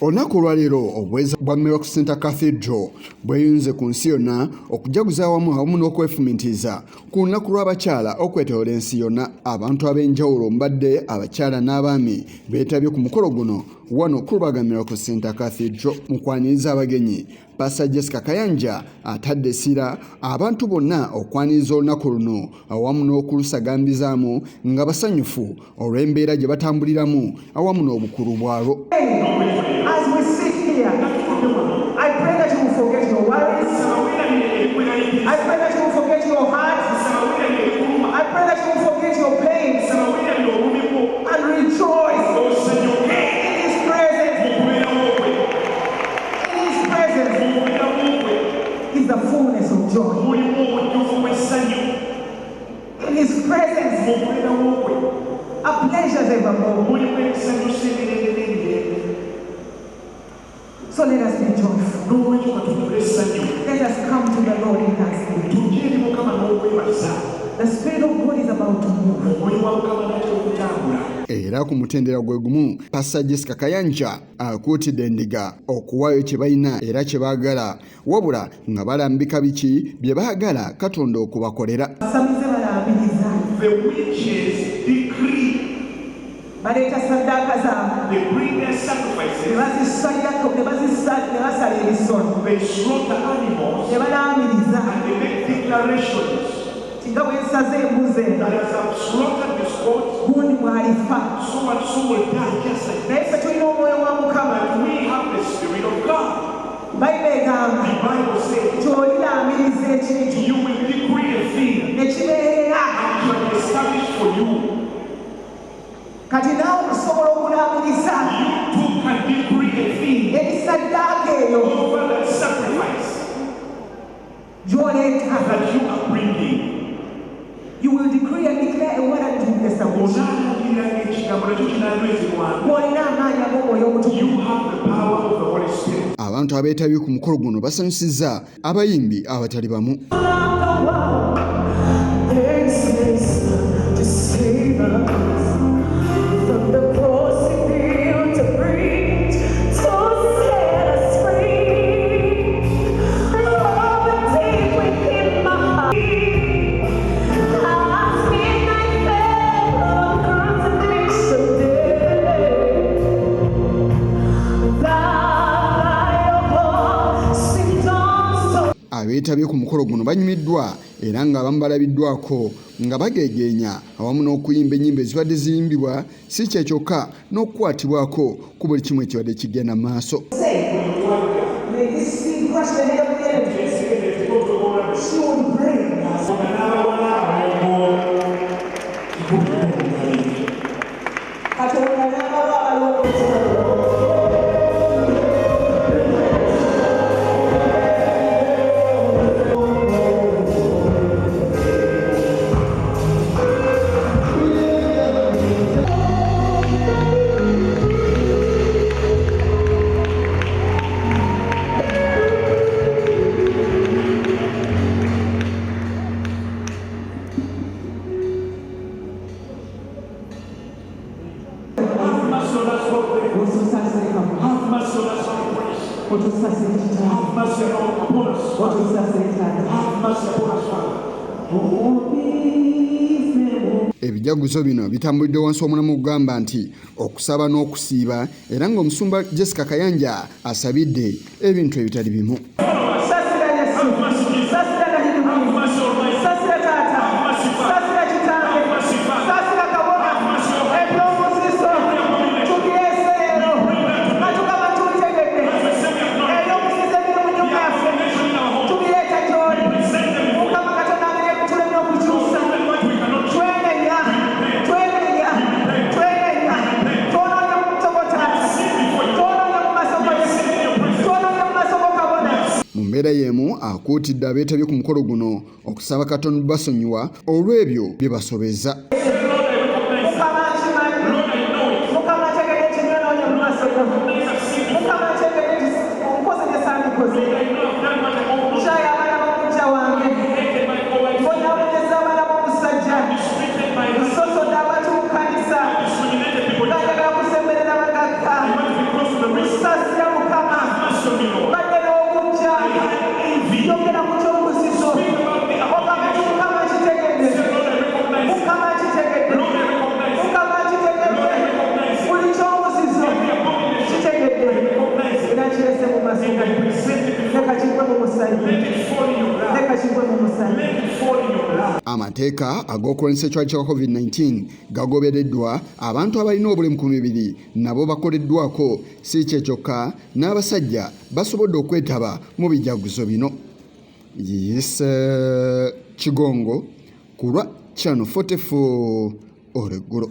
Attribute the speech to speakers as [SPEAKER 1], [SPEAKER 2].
[SPEAKER 1] Olunaku olwaleero obuweeza bwa Milwaukee Center Cathedral bweyunze ku nsi yonna okujaguza awamu n'okwefumitiriza ku lunaku lw'abakyala okwetooloola ensi yonna. Abantu ab'enjawulo mbadde abakyala n'abaami beetabye ku mukolo guno wano ku lubaga Milwaukee Center Cathedral. Mu kwaniriza abagenyi, Pastor Jesca Kayanja atadde essira abantu bonna okwaniriza olunaku luno awamu n'okulusagambizaamu nga basanyufu olw'embeera gye batambuliramu awamu n'obukulu bwalwo.
[SPEAKER 2] As we sit here, I pray that you will forget your worries. I pray that you will forget your hearts. I pray that you will forget your pains and rejoice in His presence. In His presence is the fullness of joy. In His presence are pleasures evermore. So let us be joyful. Let us come to the Lord in thanksgiving. The Spirit of God is about to move.
[SPEAKER 1] Era ku mutendera gwe gumu, Pastor Jesca Kayanja akuutidde endiga okuwaayo kye balina era kye baagala, wabula nga balambika biki bye baagala Katonda okubakolera.
[SPEAKER 2] Basamize balambiriza.
[SPEAKER 3] The witches decree.
[SPEAKER 2] Baleeta saddaaka zaabwe.
[SPEAKER 3] They bring their sacrifices.
[SPEAKER 2] Ne basala ebisolo.
[SPEAKER 3] They slaughter animals.
[SPEAKER 2] Ne balaamiriza.
[SPEAKER 3] And they make declarations.
[SPEAKER 2] Nga bwe nsaze embuzi eno.
[SPEAKER 3] That as I've slaughtered this goat,
[SPEAKER 2] gundi bw'alifa.
[SPEAKER 3] so and so will die just like
[SPEAKER 2] Naye ffe tulina omwoyo wa Mukama.
[SPEAKER 3] that. We have the Spirit of God.
[SPEAKER 2] Bayibuli egamba.
[SPEAKER 3] The Bible says,
[SPEAKER 2] Gy'oliraamiriza ekintu.
[SPEAKER 3] you will decree a thing
[SPEAKER 2] Ne kibeera.
[SPEAKER 3] and it shall be established for you.
[SPEAKER 2] Kati naawe osobola okulaamiriza.
[SPEAKER 3] You too can decree a thing
[SPEAKER 2] Ebisaddaaka eyo
[SPEAKER 3] over that sacrifice
[SPEAKER 2] gy'oleeta.
[SPEAKER 3] that you are bringing.
[SPEAKER 2] You will decree and declare a word unto the salvation. Bw'olina amaanyi ag'omwoyo omutukuvu.
[SPEAKER 3] You have the power of the Holy Spirit.
[SPEAKER 1] Abantu abeetabye ku mukolo guno basanyusizza abayimbi abatali bamu. Abeetabye ku mukolo guno banyumiddwa era nga abamu balabiddwako nga bageegeenya awamu n'okuyimba ennyimba ezibadde ziyimbibwa si kye kyokka n'okukwatibwako ku buli kimu ekibadde kigenda mu maaso. Ebijaguzo bino bitambulidde wansi w'omulamwa ogugamba nti okusaba n'okusiiba era ng'Omusumba Jesca Kayanja asabidde ebintu ebitali bimu. Mbeera y'emu akuutidde abeetabye ku mukolo guno okusaba Katonda basonyiwa olw'ebyo bye basobezza.
[SPEAKER 2] Start
[SPEAKER 1] Amateeka ag'okulwanyisa ekirwadde kya COVID-19 gagobereddwa abantu abalina obulemu ku mibiri nabo bakoleddwako. Si kye kyokka n'abasajja basobodde okwetaba mu bijaguzo bino. Kigongo ku lwa Channel 44 olweggulo.